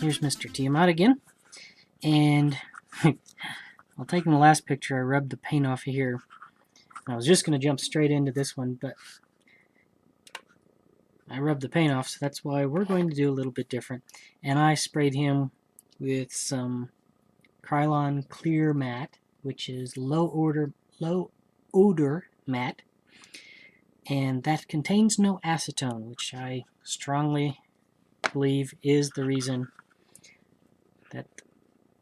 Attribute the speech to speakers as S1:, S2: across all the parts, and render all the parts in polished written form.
S1: Here's Mr. Tiamat again, and I'll take in the last picture. I rubbed the paint off of here. I was just going to jump straight into this one, but I rubbed the paint off, so that's why we're going to do a little bit different. And I sprayed him with some Krylon Clear Matte, which is low odor matte, and that contains no acetone, which I strongly believe is the reason that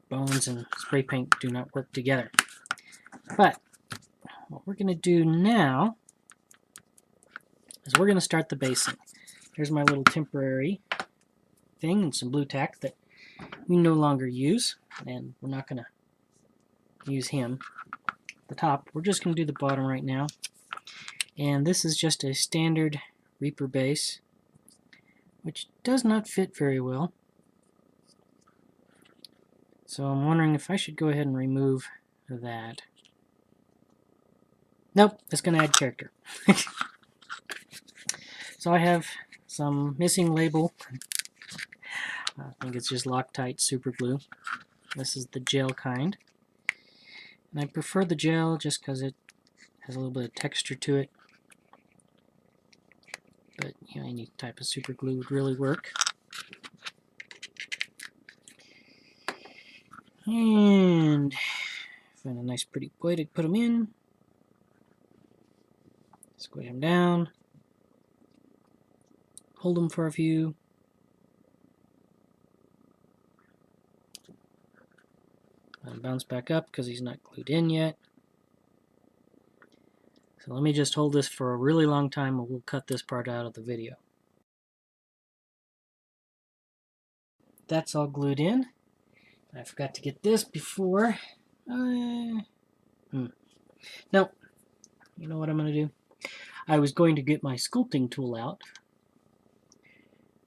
S1: bones and spray paint do not work together. But what we're going to do now is we're going to start the basing. Here's my little temporary thing and some blue tack that we no longer use, and we're not going to use him at the top. We're just going to do the bottom right now, and this is just a standard Reaper base, which does not fit very well. So I'm wondering if I should go ahead and remove that. Nope, that's going to add character. So I have some missing label. I think it's just Loctite super glue. This is the gel kind. And I prefer the gel just because it has a little bit of texture to it. But you know, any type of super glue would really work. And find a nice pretty way to put them in. Squish them down. Hold them for a few. Let him bounce back up because he's not glued in yet. So let me just hold this for a really long time and we'll cut this part out of the video. That's all glued in. I forgot to get this before. No, you know what I'm going to do? I was going to get my sculpting tool out,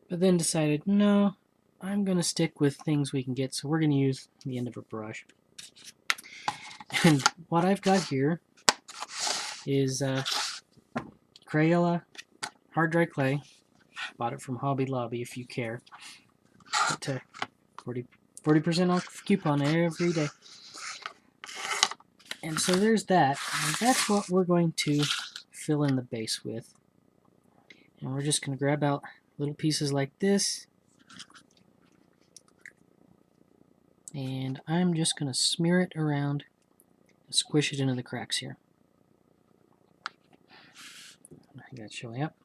S1: but then decided, no, I'm going to stick with things we can get, so we're going to use the end of a brush. And what I've got here is Crayola hard dry clay. Bought it from Hobby Lobby if you care. But 40% off coupon every day. And so there's that. And that's what we're going to fill in the base with. And we're just going to grab out little pieces like this. And I'm just going to smear it around and squish it into the cracks here. I think that's showing up.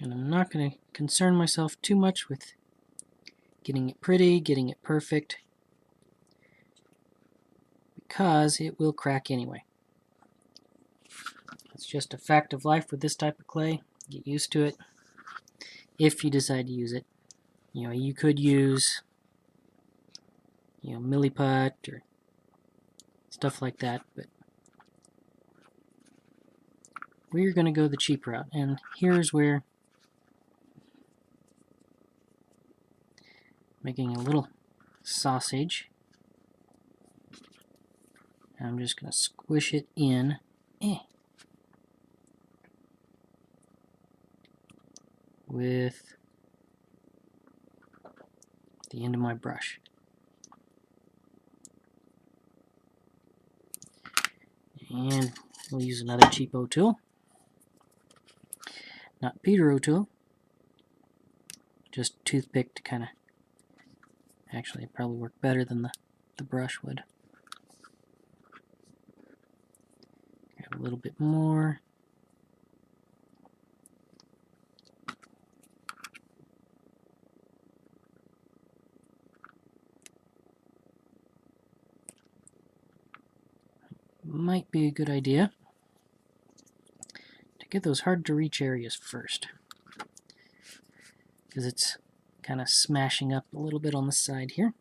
S1: And I'm not going to concern myself too much with getting it pretty, getting it perfect, because it will crack anyway. It's just a fact of life with this type of clay. Get used to it if you decide to use it. You know, you could use, you know, milliput or stuff like that, but we're going to go the cheap route. And here's where making a little sausage. I'm just going to squish it in. With the end of my brush. And we'll use another cheapo tool. Not Pedro tool. Just toothpick to kind of, actually it probably work better than the brush would. Grab a little bit more. Might be a good idea to get those hard to reach areas first, because it's kind of smashing up a little bit on the side here.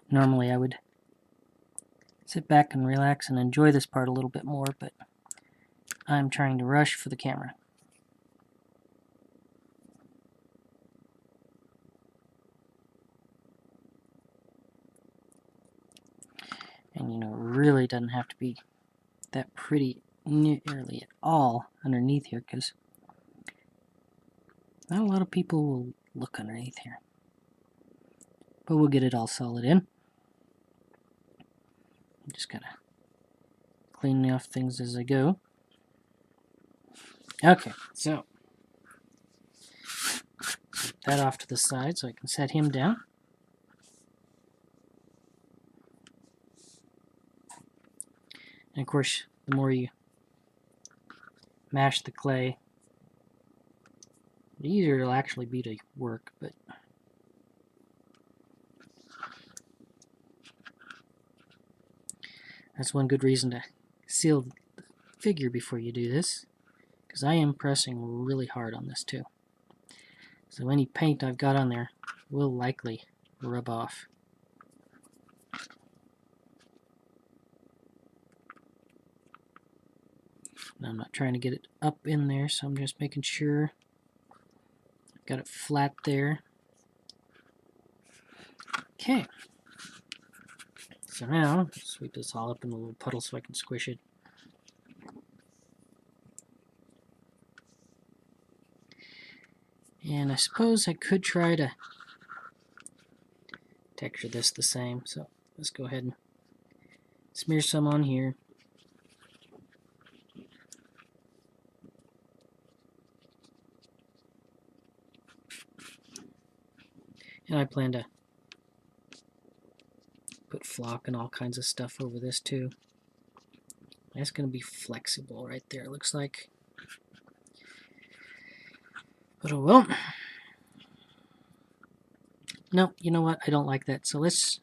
S1: Normally I would sit back and relax and enjoy this part a little bit more, but I'm trying to rush for the camera. And you know, it really doesn't have to be that pretty nearly at all underneath here, because not a lot of people will look underneath here. But we'll get it all solid in. I'm just gotta clean off things as I go. Okay, so put that off to the side so I can set him down. And of course, the more you mash the clay, the easier it'll actually be to work, but that's one good reason to seal the figure before you do this, because I am pressing really hard on this too. So any paint I've got on there will likely rub off. And I'm not trying to get it up in there, so I'm just making sure I've got it flat there. Okay. So now, sweep this all up in a little puddle so I can squish it. And I suppose I could try to texture this the same, so let's go ahead and smear some on here. And I plan to put flock and all kinds of stuff over this too. That's going to be flexible right there, it looks like. But oh well. No, you know what? I don't like that. So let's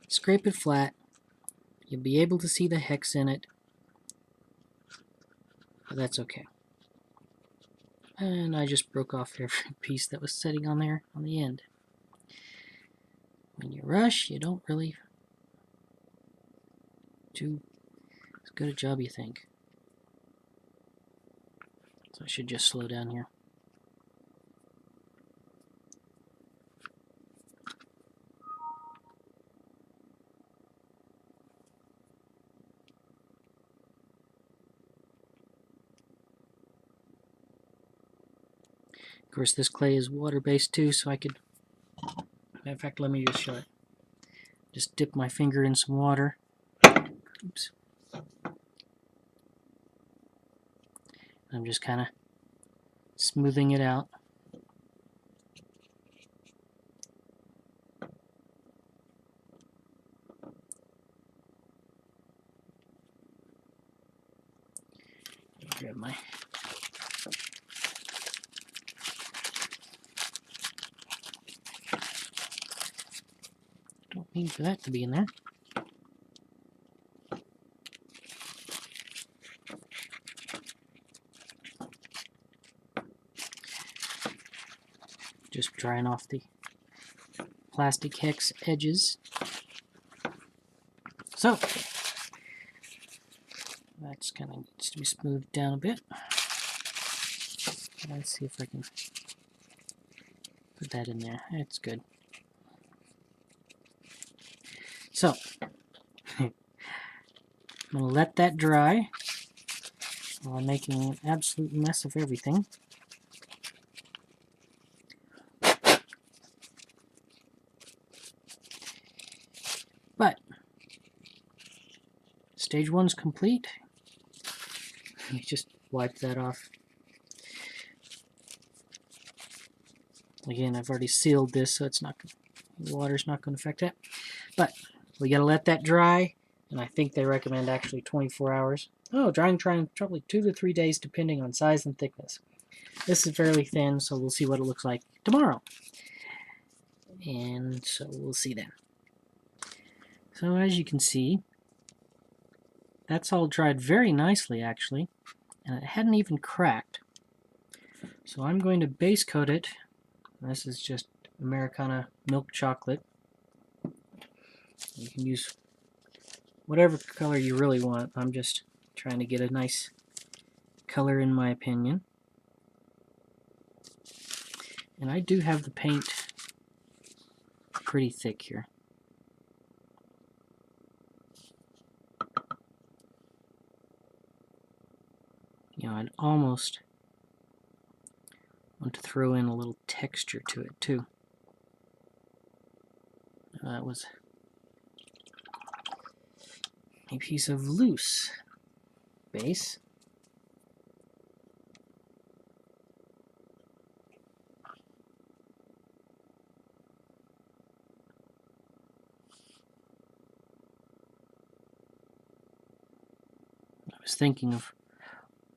S1: scrape it flat. You'll be able to see the hex in it. But that's okay. And I just broke off every piece that was sitting on there on the end. When you rush, you don't really do as good a job you think. So I should just slow down here. Of course, this clay is water-based too, so I could, in fact, let me just show it. Just dip my finger in some water. Oops. I'm just kind of smoothing it out. Grab my don't mean for that to be in there. Just drying off the plastic hex edges. So that's kind of needs to be smoothed down a bit. Let's see if I can put that in there. That's good. So I'm going to let that dry while I'm making an absolute mess of everything. But stage one's complete. Let me just wipe that off. Again, I've already sealed this, so it's not, the water's not going to affect that. But we got to let that dry, and I think they recommend actually 24 hours. Oh, drying probably 2 to 3 days, depending on size and thickness. This is fairly thin, so we'll see what it looks like tomorrow. And so we'll see then. So as you can see, that's all dried very nicely actually, and it hadn't even cracked. So I'm going to base coat it. This is just Americana milk chocolate. You can use whatever color you really want. I'm just trying to get a nice color in my opinion. And I do have the paint pretty thick here. You know, I'd almost want to throw in a little texture to it too. That was a piece of loose base. I was thinking of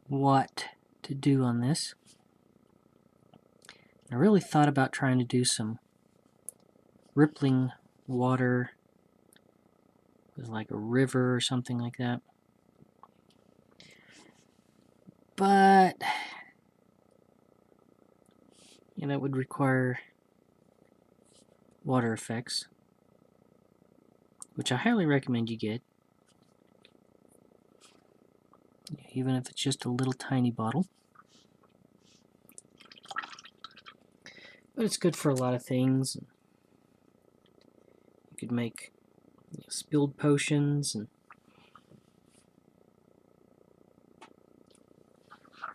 S1: what to do on this. I really thought about trying to do some rippling water with like a river or something like that. But you know, it would require water effects, which I highly recommend you get, even if it's just a little tiny bottle. But it's good for a lot of things. You could make spilled potions, and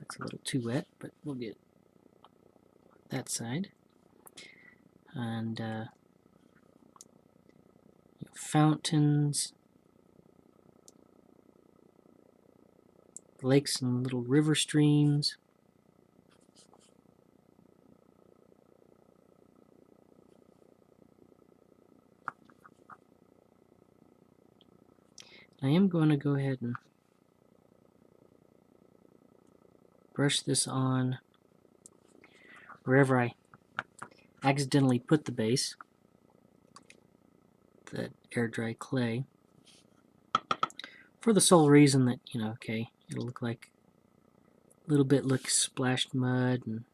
S1: it's a little too wet, but we'll get that side. And fountains, lakes and little river streams. I am going to go ahead and brush this on wherever I accidentally put the base, that air dry clay, for the sole reason that, you know, okay, it'll look like a little bit like splashed mud, and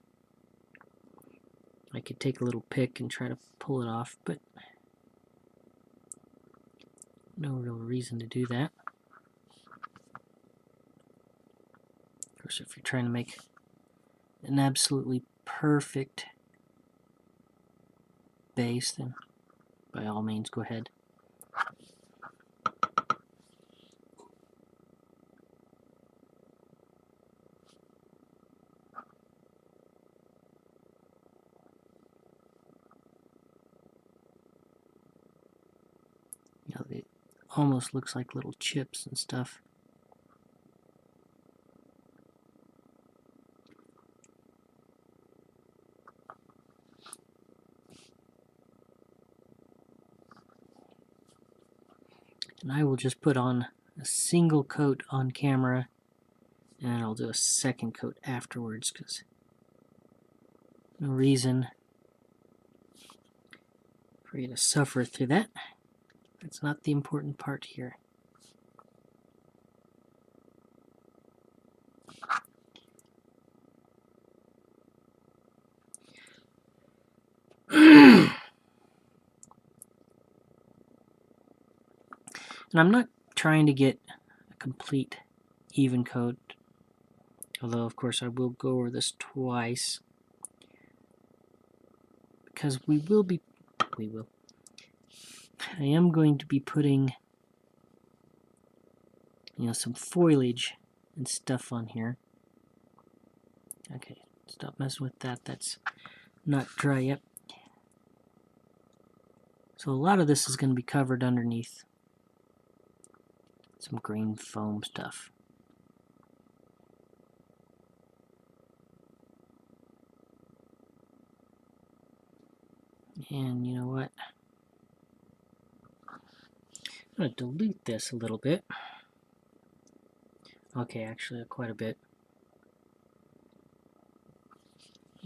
S1: I could take a little pick and try to pull it off, but no real reason to do that. Of course, if you're trying to make an absolutely perfect base, then by all means go ahead. You know, it almost looks like little chips and stuff. And I will just put on a single coat on camera, and I'll do a second coat afterwards, because no reason for you to suffer through that. That's not the important part here. And I'm not trying to get a complete even coat, although of course I will go over this twice, because I am going to be putting, you know, some foliage and stuff on here. Okay, stop messing with that. That's not dry yet. So a lot of this is going to be covered underneath some green foam stuff. And you know what? I'm going to dilute this a little bit. Okay, actually quite a bit.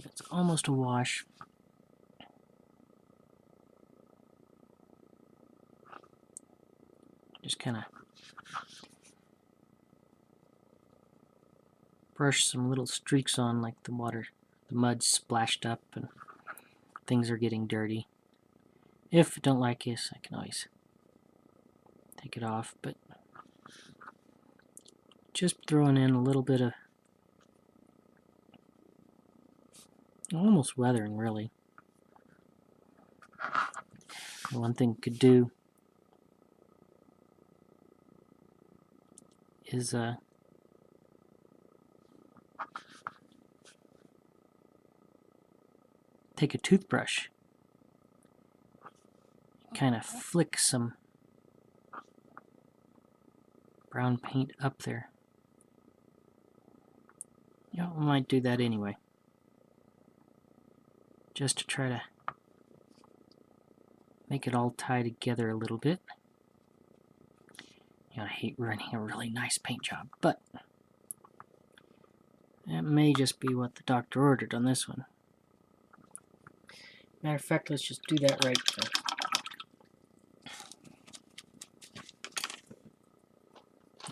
S1: It's almost a wash. Just kind of brush some little streaks on, like the mud splashed up and things are getting dirty. If I don't like this, I can always take it off, but just throwing in a little bit of almost weathering, really. One thing you could do is take a toothbrush, kind of flick some brown paint up there. You know, I might do that anyway, just to try to make it all tie together a little bit. You know, I hate running a really nice paint job, but that may just be what the doctor ordered on this one. Matter of fact, let's just do that right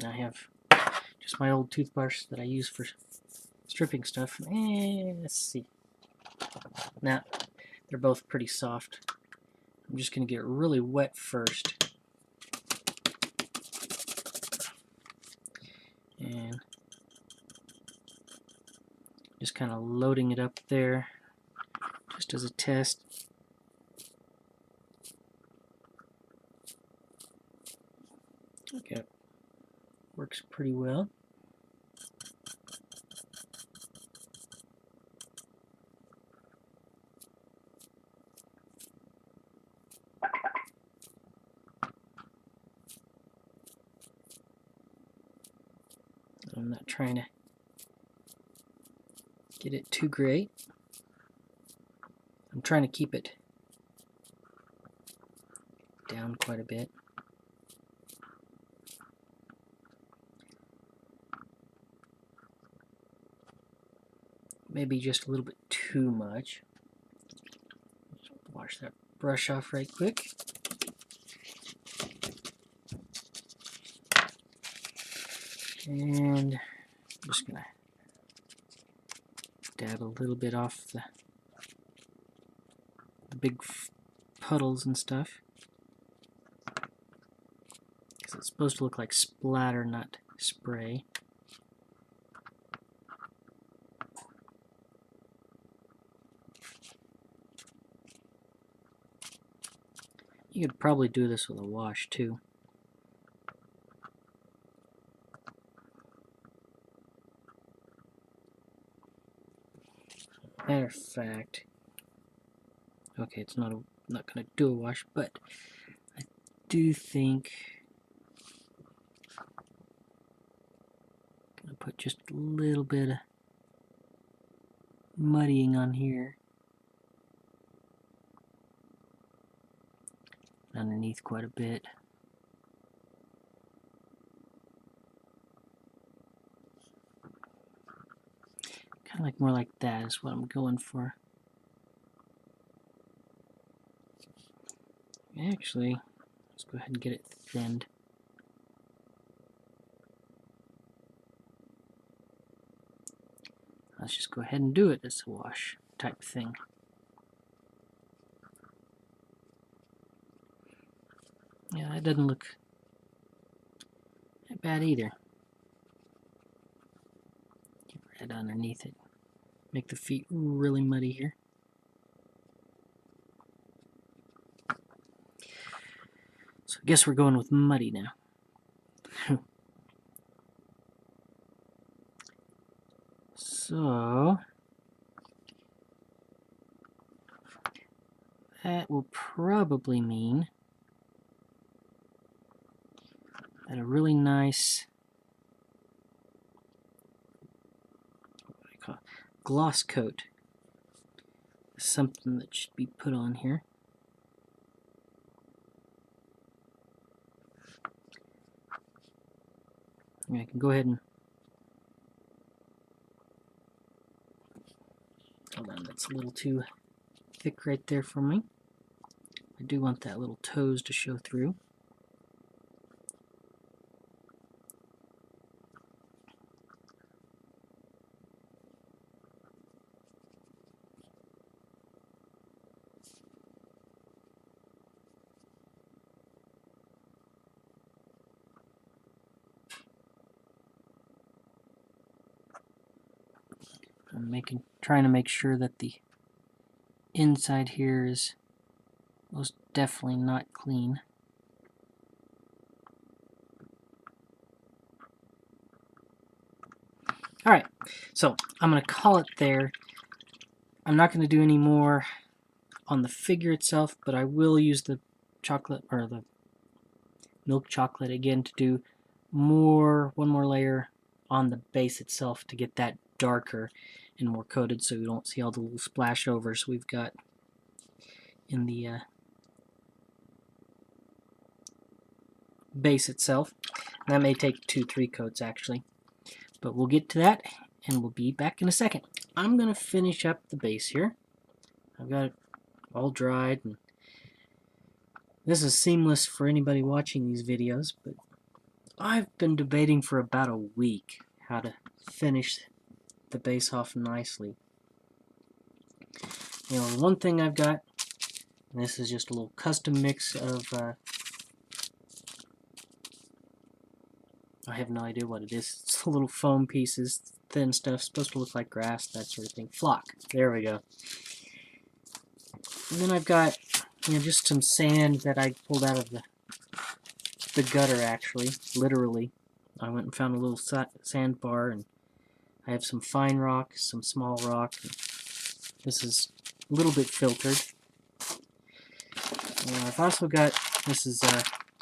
S1: now. I have just my old toothbrush that I use for stripping stuff. Let's see. Now, they're both pretty soft. I'm just going to get really wet first. And just kind of loading it up there, just as a test. Okay, works pretty well. I'm not trying to get it too great. I'm trying to keep it down quite a bit. Maybe just a little bit too much. Just wash that brush off right quick. And I'm just going to dab a little bit off the big puddles and stuff, because it's supposed to look like splatter, not spray. You could probably do this with a wash too. Matter of fact, okay, it's not going to do a wash, but I do think I'm going to put just a little bit of muddying on here, underneath quite a bit. Kind of like more like that is what I'm going for. Actually, let's go ahead and get it thinned. Let's just go ahead and do it as a wash type thing. Yeah, that doesn't look that bad either. Get right underneath it. Make the feet really muddy here. So I guess we're going with muddy now. So that will probably mean that a really nice gloss coat is something that should be put on here. I can go ahead and hold on, that's a little too thick right there for me. I do want that little toes to show through. I'm trying to make sure that the inside here is most definitely not clean. Alright, so I'm going to call it there. I'm not going to do any more on the figure itself, but I will use the chocolate or the milk chocolate again to do one more layer on the base itself to get that darker and more coated, so you don't see all the little splash overs we've got in the base itself. That may take 2-3 coats actually, but we'll get to that and we'll be back in a second. I'm going to finish up the base here. I've got it all dried, and this is seamless for anybody watching these videos, but I've been debating for about a week how to finish the base off nicely. You know, one thing I've got, and this is just a little custom mix of I have no idea what it is. It's little foam pieces, thin stuff, supposed to look like grass, that sort of thing. Flock. There we go. And then I've got, you know, just some sand that I pulled out of the gutter, actually, literally. I went and found a little sandbar, and I have some fine rock, some small rock. This is a little bit filtered. And I've also got, this is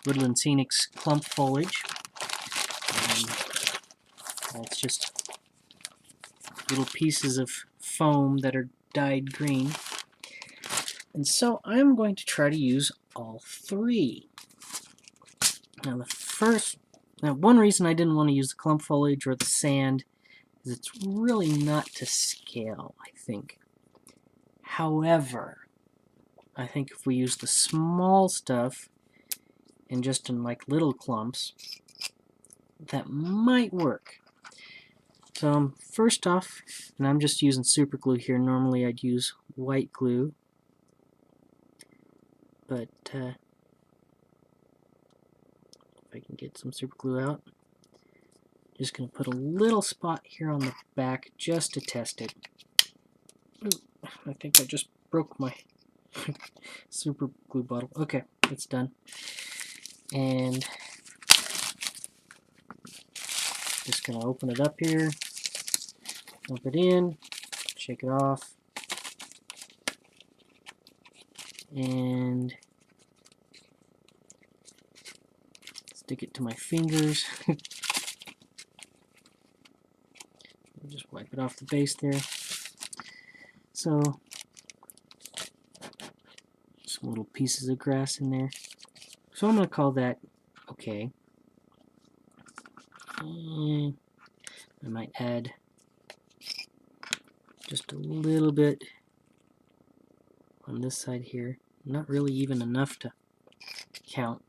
S1: Woodland Scenic's clump foliage. It's just little pieces of foam that are dyed green. And so I'm going to try to use all three. Now one reason I didn't want to use the clump foliage or the sand is it's really not to scale, I think. However, I think if we use the small stuff and just in like little clumps, that might work. So first off, and I'm just using super glue here. Normally I'd use white glue, but if I can get some super glue out, just going to put a little spot here on the back just to test it. Ooh, I think I just broke my super glue bottle. Okay, it's done. And just going to open it up here, dump it in, shake it off, and stick it to my fingers. Just wipe it off the base there. So, some little pieces of grass in there. So I'm going to call that okay. And I might add just a little bit on this side here. Not really even enough to count.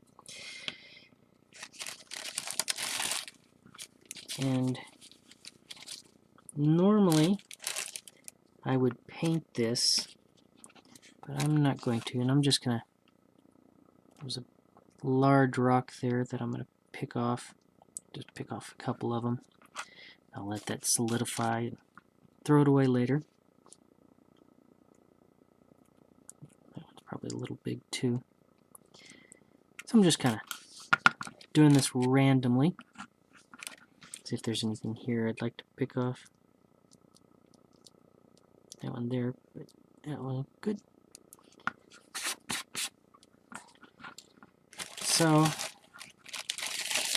S1: And normally I would paint this, but I'm not going to, and I'm just gonna, there's a large rock there that I'm gonna pick off. Just pick off a couple of them. I'll let that solidify and throw it away later. That one's probably a little big too. So I'm just kind of doing this randomly. See if there's anything here I'd like to pick off. That one there, but that one good. So,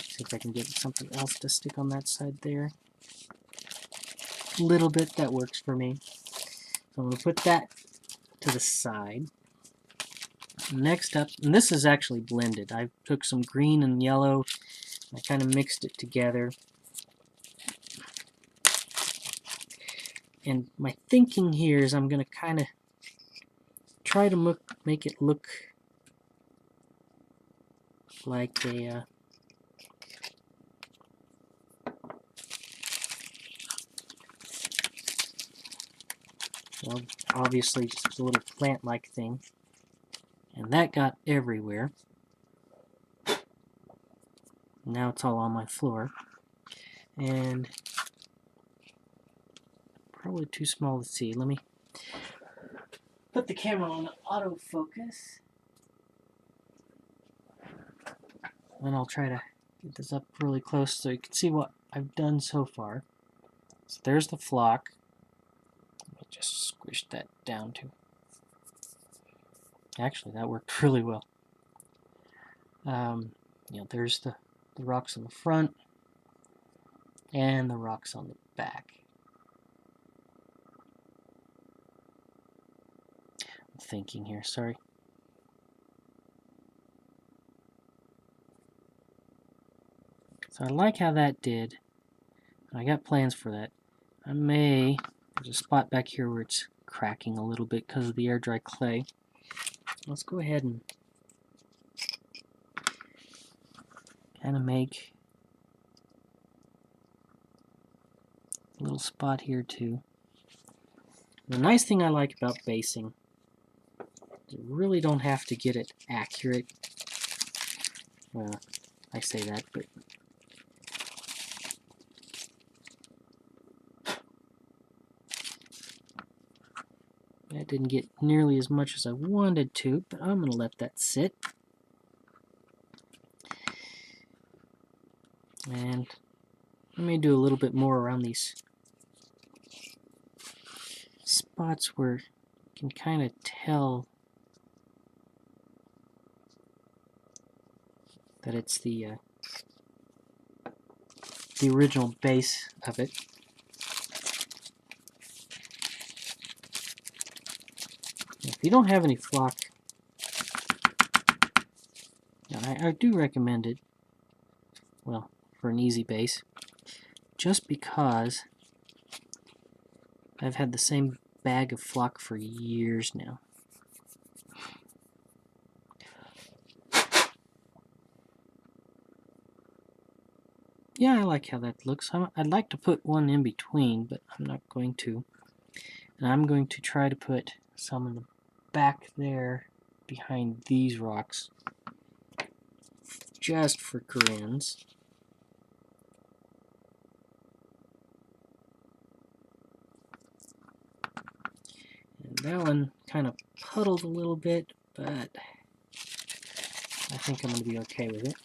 S1: see if I can get something else to stick on that side there. A little bit, that works for me. So I'm going to put that to the side. Next up, and this is actually blended. I took some green and yellow, I kind of mixed it together. And my thinking here is I'm going to kind of try to make it look like a well, obviously just a little plant-like thing. And that got everywhere. Now it's all on my floor. And probably too small to see. Let me put the camera on autofocus. And I'll try to get this up really close so you can see what I've done so far. So there's the flock. Let me just squish that down too. Actually, that worked really well. There's the rocks on the front and the rocks on the back. I'm thinking here, sorry. So I like how that did. I got plans for that. There's a spot back here where it's cracking a little bit because of the air dry clay. Let's go ahead and kind of make a little spot here too. The nice thing I like about basing, you really don't have to get it accurate. Well, I say that, but that didn't get nearly as much as I wanted to, but I'm going to let that sit. And I may do a little bit more around these spots where you can kind of tell that it's the original base of it. If you don't have any flock, I do recommend it, well, for an easy base, just because I've had the same bag of flock for years now. Yeah, I like how that looks. I'd like to put one in between, but I'm not going to. And I'm going to try to put some in the back there behind these rocks, just for grins. And that one kind of puddled a little bit, but I think I'm going to be okay with it.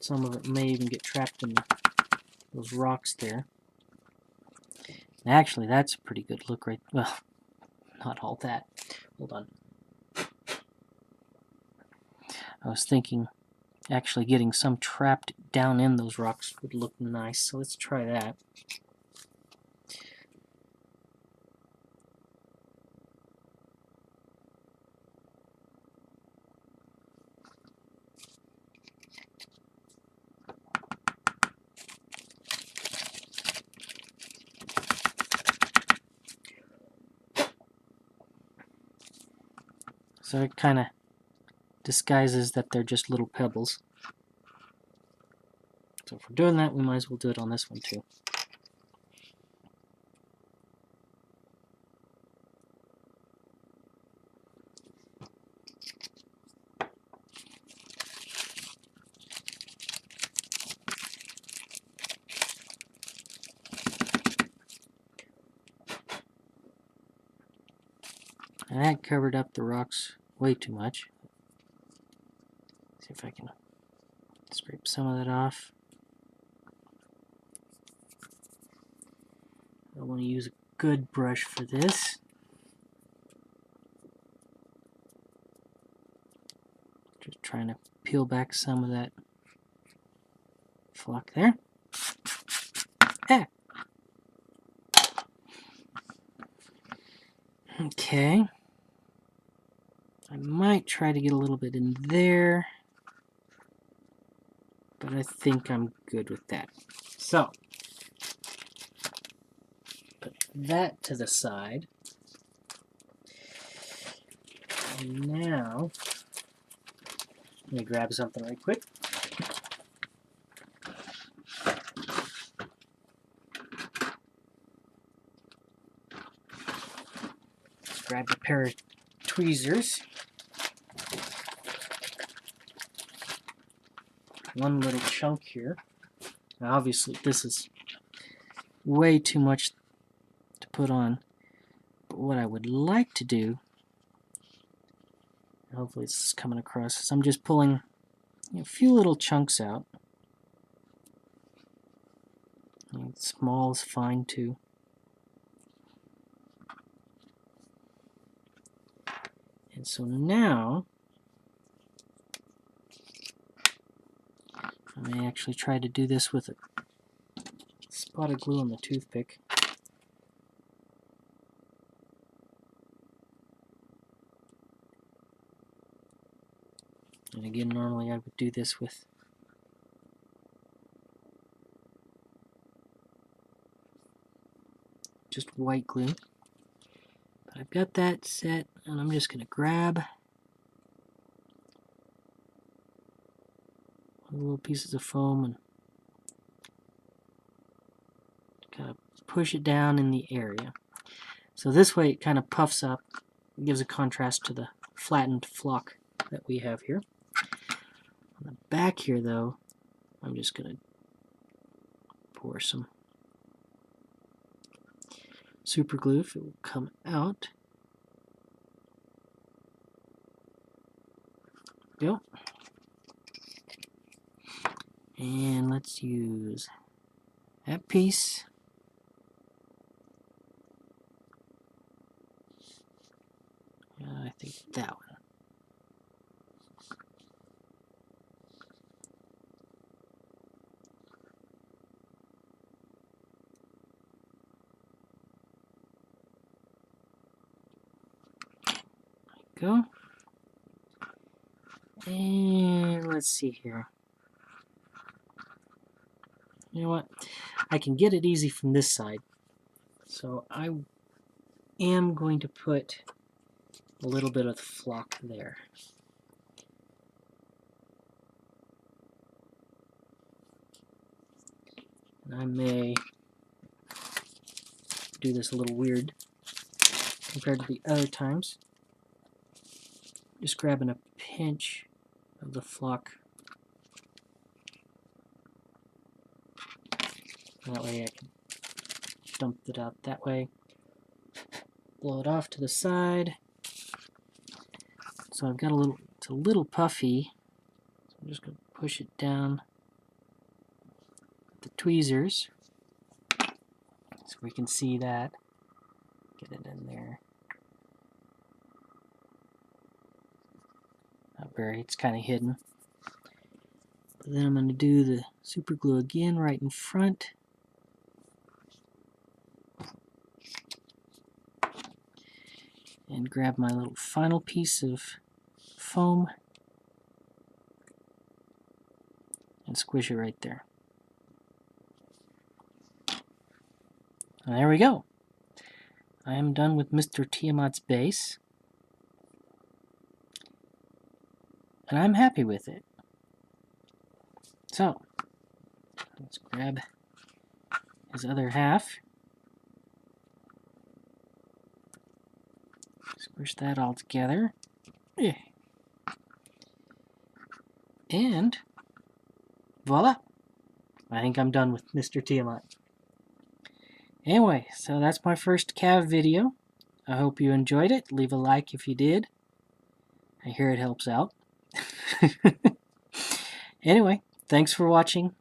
S1: Some of it may even get trapped in those rocks there. And actually, that's a pretty good look right. Well, not all that. Hold on. I was thinking actually getting some trapped down in those rocks would look nice, so let's try that. So it kind of disguises that they're just little pebbles. So if we're doing that, we might as well do it on this one too. And that covered up the rocks way too much. See if I can scrape some of that off. I want to use a good brush for this. Just trying to peel back some of that flock there. Ah. Okay. I might try to get a little bit in there, but I think I'm good with that. So, put that to the side. And now, let me grab something right quick. Grab a pair of tweezers. One little chunk here. Now obviously this is way too much to put on. But what I would like to do, hopefully this is coming across, is I'm just pulling a few little chunks out. And small is fine too. And so now, I may actually try to do this with a spot of glue on the toothpick. And again, normally I would do this with just white glue. But I've got that set, and I'm just going to grab little pieces of foam and kind of push it down in the area. So this way it kind of puffs up, gives a contrast to the flattened flock that we have here. On the back here though, I'm just going to pour some super glue if it will come out. There we go. And let's use that piece. I think that one. Go. And let's see here. You know what? I can get it easy from this side. So I am going to put a little bit of the flock there. And I may do this a little weird compared to the other times. Just grabbing a pinch of the flock. That way I can dump it out that way. Blow it off to the side. So I've got a little, it's a little puffy. So I'm just going to push it down with the tweezers so we can see that. Get it in there. Not very, it's kind of hidden. But then I'm going to do the super glue again right in front. And grab my little final piece of foam and squish it right there. And there we go. I am done with Mr. Tiamat's base. And I'm happy with it. So, let's grab his other half. Squish that all together. And voila! I think I'm done with Mr. Tiamat. Anyway, so that's my first CAV video. I hope you enjoyed it. Leave a like if you did. I hear it helps out. Anyway, thanks for watching,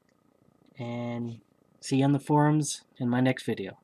S1: and see you on the forums in my next video.